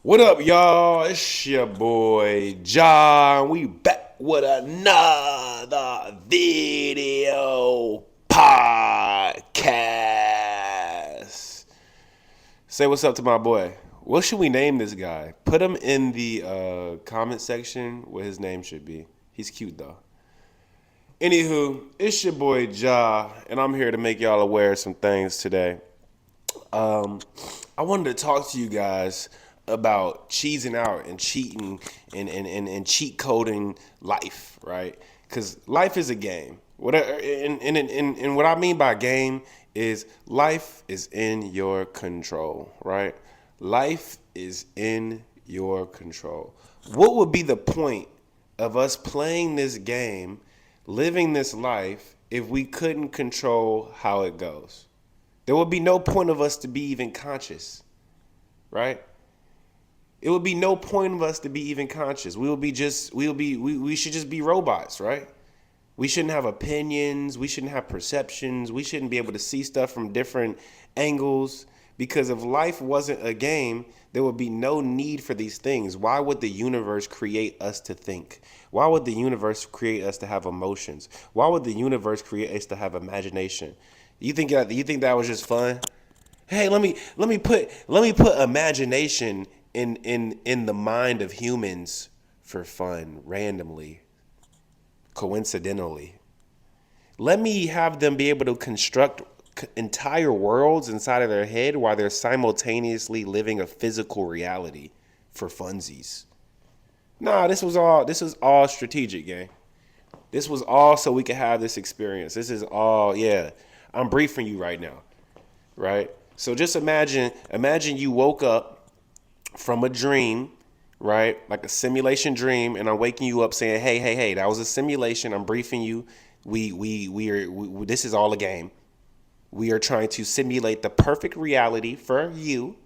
What up, y'all? It's your boy John. We back with another video podcast. Say what's up to my boy. What should we name this guy? Put him in the comment section where his name should be. He's cute though. Anywho, it's your boy Ja, and I'm here to make y'all aware of some things today. Um, I wanted to talk to you guys about cheesing out and cheating and cheat coding life, right? Because life is a game. And what I mean by game is life is in your control, right? Life is in your control. What would be the point of us playing this game, living this life, if we couldn't control how it goes? There would be no point of us to be even conscious, right? It would be no point of us to be even conscious. We should just be robots, right? We shouldn't have opinions. We shouldn't have perceptions. We shouldn't be able to see stuff from different angles. Because if life wasn't a game, there would be no need for these things. Why would the universe create us to think? Why would the universe create us to have emotions? Why would the universe create us to have imagination? You think that was just fun? Hey, let me put imagination in the mind of humans for fun, randomly, coincidentally. Let me have them be able to construct entire worlds inside of their head while they're simultaneously living a physical reality for funsies. Nah, this was all strategic, gang. This was all so we could have this experience. This is all, yeah. I'm briefing you right now, right? So just imagine you woke up from a dream, right? Like a simulation dream, and I'm waking you up saying, "Hey, that was a simulation. I'm briefing you. This is all a game. We are trying to simulate the perfect reality for you.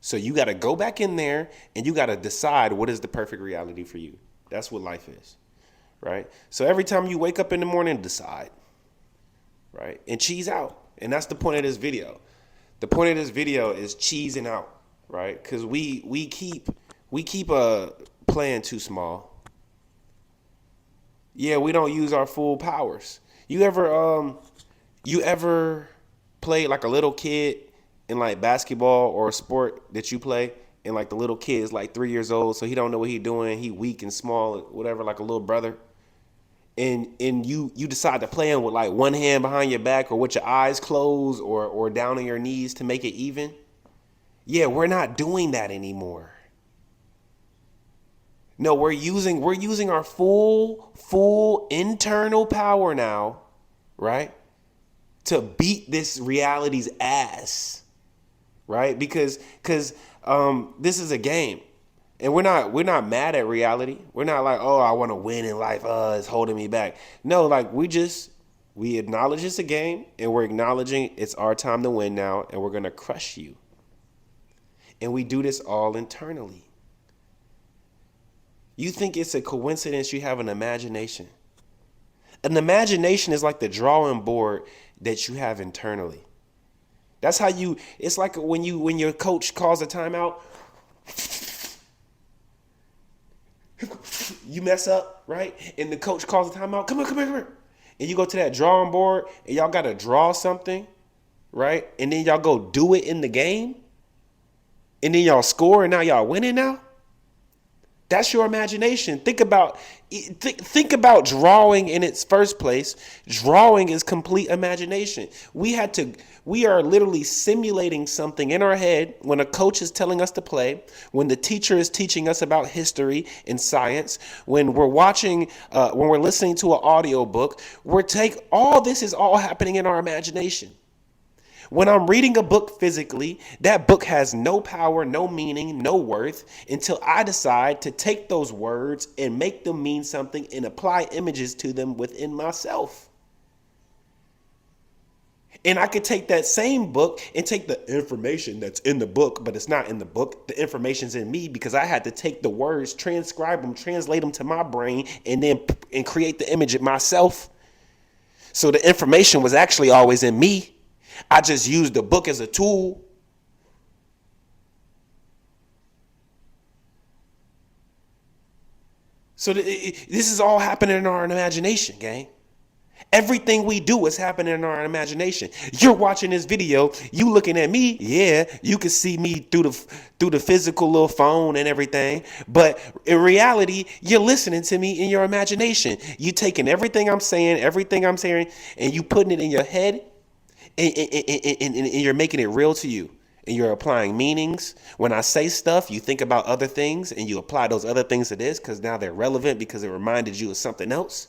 So you got to go back in there and you got to decide what is the perfect reality for you. That's what life is, right? So every time you wake up in the morning, decide, right? And cheese out. And that's the point of this video. The point of this video is cheesing out, right? Because we keep playing too small. Yeah, we don't use our full powers. You ever played like a little kid in like basketball or a sport that you play, and like the little kid is like 3 years old, so he don't know what he doing, he weak and small, whatever, like a little brother, and you decide to play him with like one hand behind your back or with your eyes closed or down on your knees to make it even. Yeah, we're not doing that anymore. No, we're using our full internal power now, right? To beat this reality's ass, right? Because this is a game. And we're not mad at reality. We're not like, "Oh, I want to win in life. It's holding me back." No, like we acknowledge it's a game, and we're acknowledging it's our time to win now, and we're going to crush you. And we do this all internally. You think it's a coincidence you have an imagination? An imagination is like the drawing board that you have internally. That's how you. It's like when your coach calls a timeout, you mess up, right? And the coach calls a timeout. Come here. And you go to that drawing board and y'all gotta draw something, right? And then y'all go do it in the game, and then y'all score, and now y'all winning now. That's your imagination. Think about drawing in its first place. Drawing is complete imagination. We are literally simulating something in our head when a coach is telling us to play, when the teacher is teaching us about history and science, when we're listening to an audio book. All this is all happening in our imagination. When I'm reading a book physically, that book has no power, no meaning, no worth until I decide to take those words and make them mean something and apply images to them within myself. And I could take that same book and take the information that's in the book, but it's not in the book. The information's in me because I had to take the words, transcribe them, translate them to my brain, and create the image myself. So the information was actually always in me. I just used the book as a tool. So this is all happening in our imagination, gang. Everything we do is happening in our imagination. You're watching this video, you looking at me, yeah, you can see me through the physical little phone and everything, but in reality, you're listening to me in your imagination. You taking everything I'm saying, and you putting it in your head, and you're making it real to you. And you're applying meanings. When I say stuff, you think about other things and you apply those other things to this because now they're relevant because it reminded you of something else.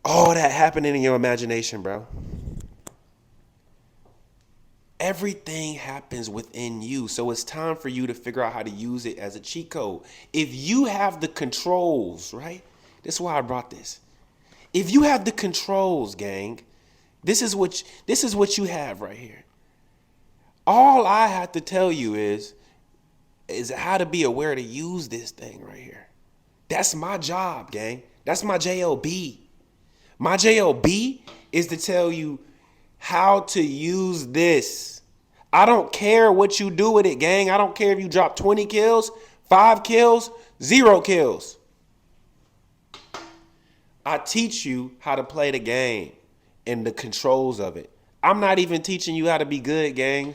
All that happening in your imagination, bro. Everything happens within you. So it's time for you to figure out how to use it as a cheat code. If you have the controls, right? This is why I brought this. If you have the controls, gang, this is what you have right here. All I have to tell you is how to be aware to use this thing right here. That's my job, gang. That's my JOB. My JOB is to tell you how to use this. I don't care what you do with it, gang. I don't care if you drop 20 kills, 5 kills, 0 kills. I teach you how to play the game and the controls of it. I'm not even teaching you how to be good, gang.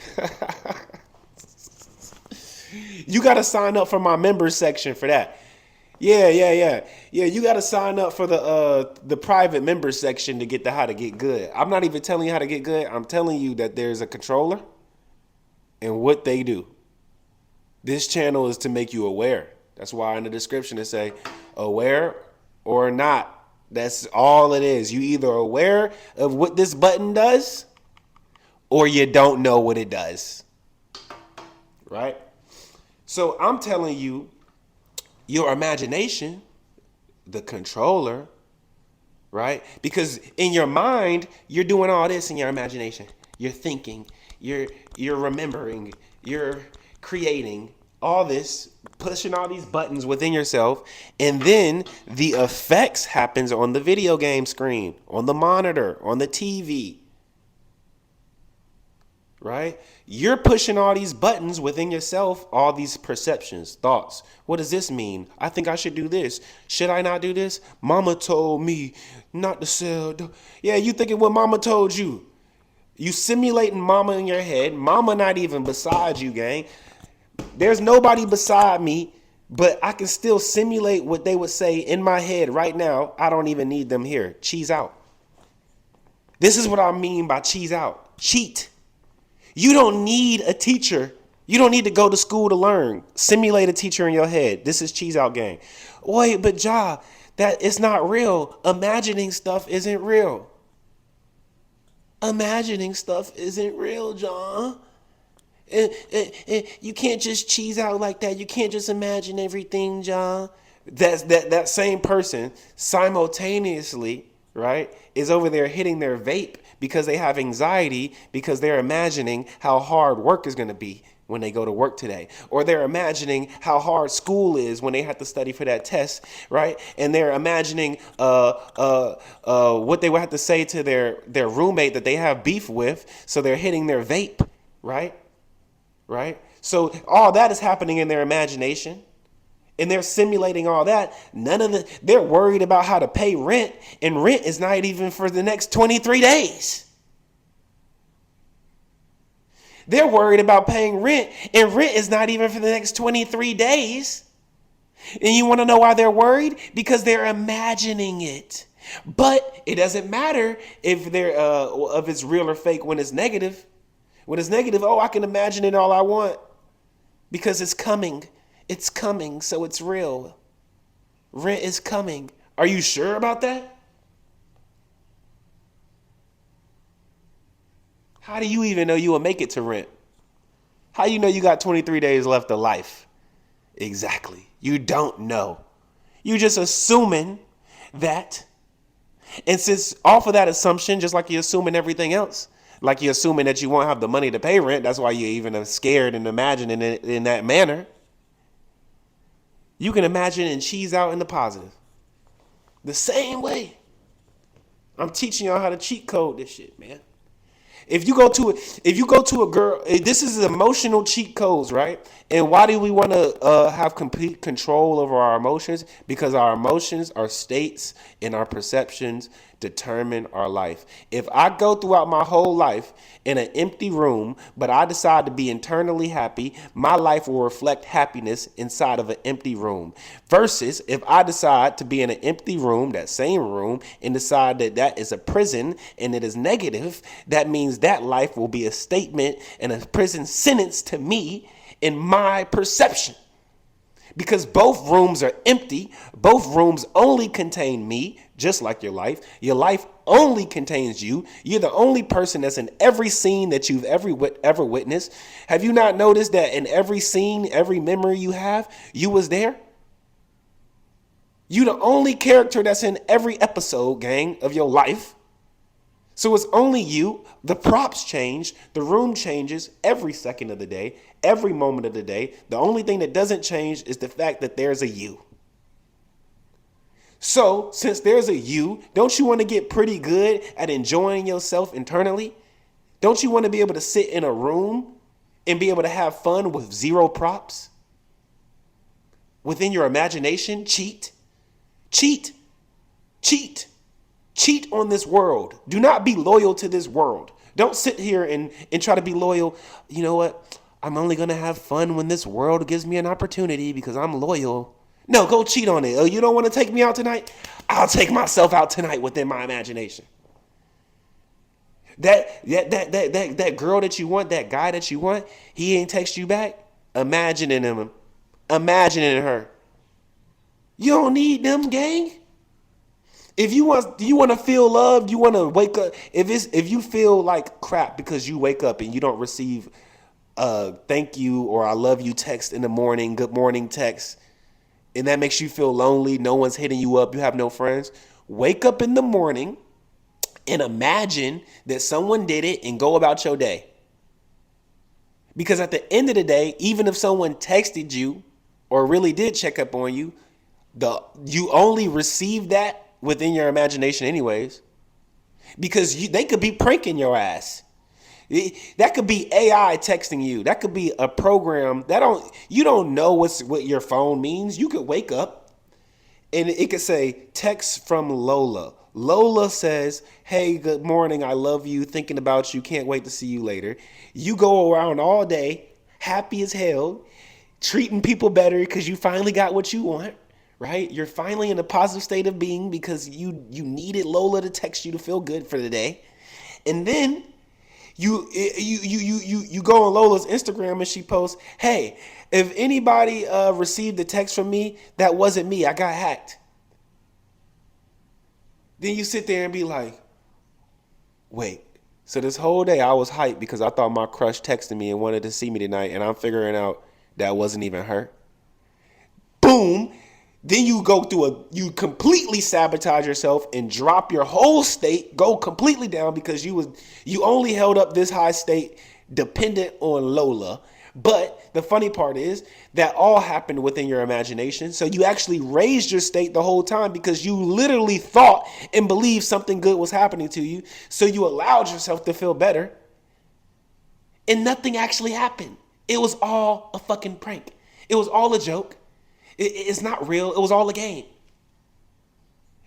You got to sign up for my members section for that. Yeah. You got to sign up for the private members section to get the how to get good. I'm not even telling you how to get good. I'm telling you that there's a controller and what they do. This channel is to make you aware. That's why in the description it say aware or not. That's all it is. You either aware of what this button does or you don't know what it does. Right? So I'm telling you, your imagination, the controller, right? Because in your mind, you're doing all this in your imagination. You're thinking, you're remembering, you're creating all this, pushing all these buttons within yourself, and then the effects happens on the video game screen, on the monitor, on the TV. Right? You're pushing all these buttons within yourself, all these perceptions, thoughts. What does this mean? I think I should do this. Should I not do this? Mama told me not to sell. Yeah, you thinking what mama told you. You simulating mama in your head. Mama not even beside you, gang. There's nobody beside me, but I can still simulate what they would say in my head right now. I don't even need them here. Cheese out. This is what I mean by cheese out. Cheat. You don't need a teacher. You don't need to go to school to learn. Simulate a teacher in your head. This is cheese out game. Wait, but Ja, that it's not real. Imagining stuff isn't real. Imagining stuff isn't real, John. You can't just cheese out like that. You can't just imagine everything, John. That same person simultaneously, right, is over there hitting their vape because they have anxiety because they're imagining how hard work is going to be when they go to work today, or they're imagining how hard school is when they have to study for that test, right? And they're imagining what they would have to say to their roommate that they have beef with, so they're hitting their vape, right? So all that is happening in their imagination. And they're simulating all that. They're worried about how to pay rent, and rent is not even for the next 23 days. They're worried about paying rent, and rent is not even for the next 23 days. And you want to know why they're worried? Because they're imagining it. But it doesn't matter if it's real or fake when it's negative. When it's negative, I can imagine it all I want because it's coming. It's coming, so it's real. Rent is coming. Are you sure about that? How do you even know you will make it to rent? How do you know you got 23 days left of life? Exactly. You don't know. You just assuming that. And since off of that assumption, just like you're assuming everything else, like you're assuming that you won't have the money to pay rent, that's why you're even scared and imagining it in that manner. You can imagine and cheese out in the positive. The same way. I'm teaching y'all how to cheat code this shit, man. If you go to a girl, this is emotional cheat codes, right? And why do we want to have complete control over our emotions? Because our emotions, our states, and our perceptions determine our life. If I go throughout my whole life in an empty room, but I decide to be internally happy, my life will reflect happiness inside of an empty room. Versus if I decide to be in an empty room, that same room, and decide that that is a prison and it is negative, that means that life will be a statement and a prison sentence to me in my perception. Because both rooms are empty. Both rooms only contain me, just like your life. Your life only contains you. You're the only person that's in every scene that you've ever witnessed. Have you not noticed that in every scene, every memory you have, you was there? You the only character that's in every episode, gang, of your life. So it's only you. The props change. The room changes every second of the day, every moment of the day. The only thing that doesn't change is the fact that there's a you. So since there's a you, don't you want to get pretty good at enjoying yourself internally? Don't you want to be able to sit in a room and be able to have fun with zero props? Within your imagination, cheat, cheat, cheat. Cheat on this world. Do not be loyal to this world. Don't sit here and try to be loyal. You know what? I'm only going to have fun when this world gives me an opportunity because I'm loyal. No, go cheat on it. Oh, you don't want to take me out tonight? I'll take myself out tonight within my imagination. That girl that you want, that guy that you want, he ain't text you back. Imagining him. Imagining her. You don't need them, gang. If you want to feel loved, you want to wake up. If you feel like crap because you wake up and you don't receive thank you or I love you text in the morning, good morning text, and that makes you feel lonely, no one's hitting you up, you have no friends, wake up in the morning and imagine that someone did it and go about your day. Because at the end of the day, even if someone texted you or really did check up on you, you only receive that within your imagination anyways, because they could be pranking your ass. That could be AI texting you. That could be a program that you don't know what your phone means. You could wake up and it could say text from Lola. Lola says, hey, good morning. I love you. Thinking about you. Can't wait to see you later. You go around all day happy as hell, treating people better because you finally got what you want. Right? You're finally in a positive state of being because you needed Lola to text you to feel good for the day. And then you go on Lola's Instagram and she posts, hey, if anybody received a text from me, that wasn't me. I got hacked. Then you sit there and be like, wait, so this whole day I was hyped because I thought my crush texted me and wanted to see me tonight, and I'm figuring out that wasn't even her. Boom. Then you you completely sabotage yourself and drop your whole state, go completely down because you only held up this high state dependent on Lola. But the funny part is that all happened within your imagination. So you actually raised your state the whole time because you literally thought and believed something good was happening to you. So you allowed yourself to feel better. And nothing actually happened. It was all a fucking prank. It was all a joke. It's not real. It was all a game.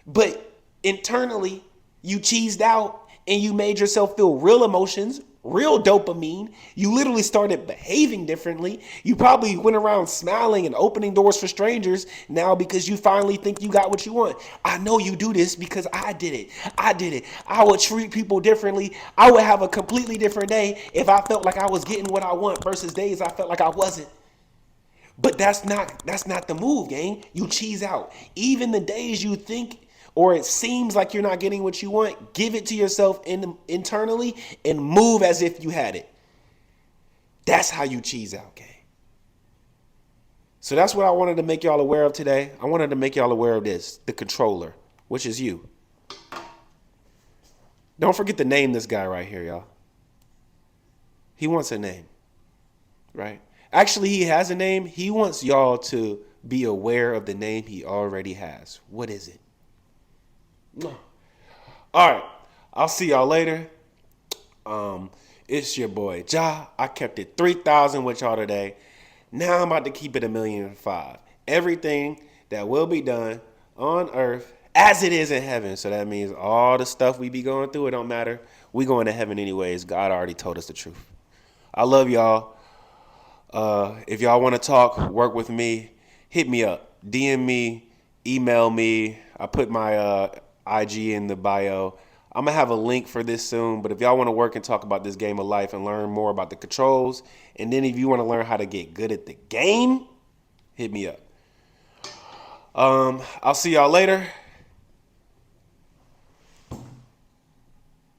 But internally, you cheesed out and you made yourself feel real emotions, real dopamine. You literally started behaving differently. You probably went around smiling and opening doors for strangers now because you finally think you got what you want. I know you do this because I did it. I would treat people differently. I would have a completely different day if I felt like I was getting what I want versus days I felt like I wasn't. But that's not the move, gang. You cheese out. Even the days you think or it seems like you're not getting what you want, give it to yourself internally and move as if you had it. That's how you cheese out, gang. So that's what I wanted to make y'all aware of today. I wanted to make y'all aware of this, the controller, which is you. Don't forget to name this guy right here, y'all. He wants a name, right? Actually, he has a name. He wants y'all to be aware of the name he already has. What is it? No. All right. I'll see y'all later. It's your boy Ja. I kept it 3,000 with y'all today. Now I'm about to keep it 1,000,005. Everything that will be done on earth as it is in heaven. So that means all the stuff we be going through, it don't matter. We going to heaven anyways. God already told us the truth. I love y'all. If y'all want to talk, work with me, hit me up. DM me, email me. I put my IG in the bio. I'm going to have a link for this soon. But if y'all want to work and talk about this game of life and learn more about the controls, and then if you want to learn how to get good at the game, hit me up. I'll see y'all later.